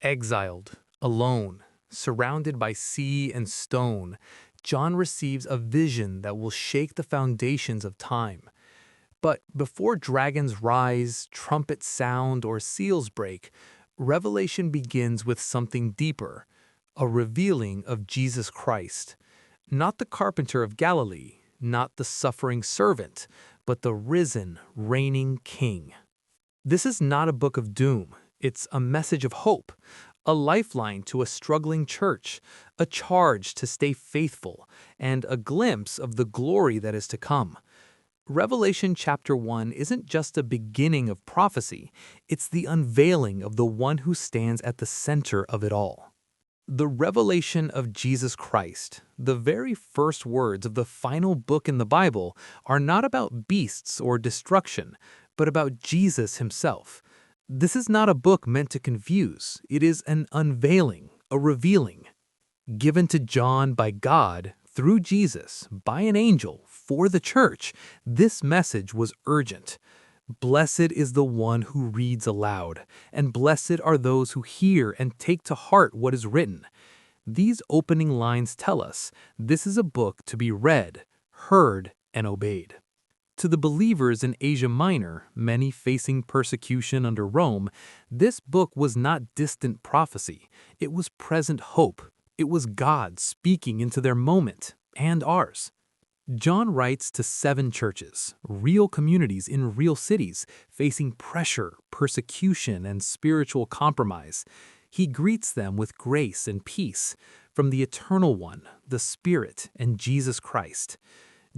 Exiled, alone, surrounded by sea and stone, John receives a vision that will shake the foundations of time. But before dragons rise, trumpets sound, or seals break, Revelation begins with something deeper, a revealing of Jesus Christ. Not the carpenter of Galilee, not the suffering servant, but the risen, reigning King. This is not a book of doom. It's a message of hope, a lifeline to a struggling church, a charge to stay faithful, and a glimpse of the glory that is to come. Revelation chapter 1 isn't just a beginning of prophecy, it's the unveiling of the one who stands at the center of it all. The revelation of Jesus Christ, the very first words of the final book in the Bible, are not about beasts or destruction, but about Jesus himself. This is not a book meant to confuse. It is an unveiling, a revealing, given to John by God, through Jesus, by an angel, for the church. This message was urgent. Blessed is the one who reads aloud, and blessed are those who hear and take to heart what is written. These opening lines tell us this is a book to be read, heard, and obeyed. To the believers in Asia Minor, many facing persecution under Rome, this book was not distant prophecy. It was present hope. It was God speaking into their moment and ours. John writes to 7 churches, real communities in real cities, facing pressure, persecution, and spiritual compromise. He greets them with grace and peace from the Eternal One, the Spirit, and Jesus Christ.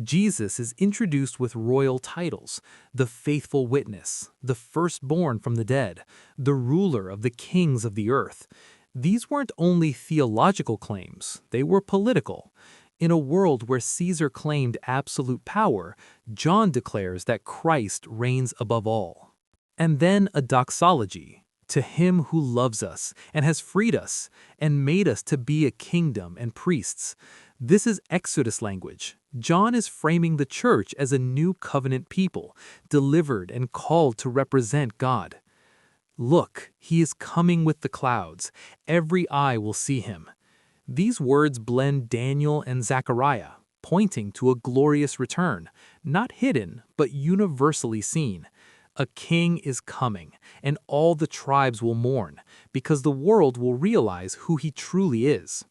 Jesus is introduced with royal titles: the faithful witness, the firstborn from the dead, the ruler of the kings of the earth. These weren't only theological claims, they were political. In a world where Caesar claimed absolute power, John declares that Christ reigns above all. And then a doxology: to him who loves us and has freed us and made us to be a kingdom and priests. This is Exodus language. John is framing the church as a new covenant people, delivered and called to represent God. Look, he is coming with the clouds. Every eye will see him. These words blend Daniel and Zechariah, pointing to a glorious return, not hidden, but universally seen. A king is coming, and all the tribes will mourn, because the world will realize who he truly is.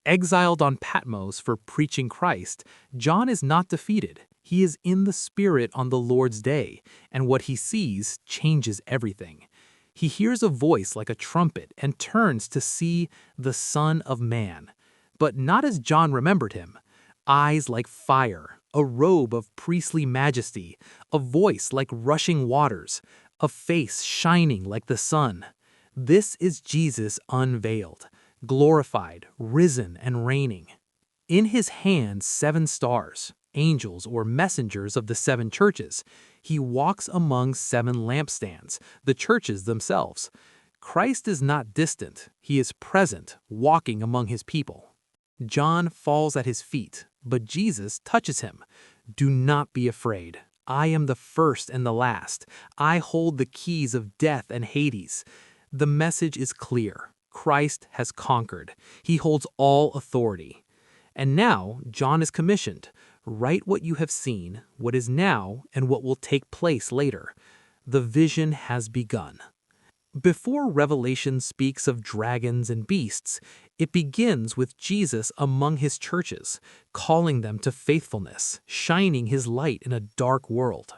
Exiled on Patmos for preaching Christ, John is not defeated. He is in the Spirit on the Lord's day, and what he sees changes everything. He hears a voice like a trumpet and turns to see the Son of Man, but not as John remembered him. Eyes like fire, a robe of priestly majesty, a voice like rushing waters, a face shining like the sun. This is Jesus unveiled, glorified, risen, and reigning. In his hand 7 stars, angels or messengers of the 7 churches. He walks among 7 lampstands, the churches themselves. Christ is not distant, he is present, walking among his people. John falls at his feet, but Jesus touches him. Do not be afraid. I am the first and the last. I hold the keys of death and Hades. The message is clear. Christ has conquered. He holds all authority. And now John is commissioned. Write what you have seen, what is now, and what will take place later. The vision has begun. Before Revelation speaks of dragons and beasts, it begins with Jesus among his churches, calling them to faithfulness, shining his light in a dark world.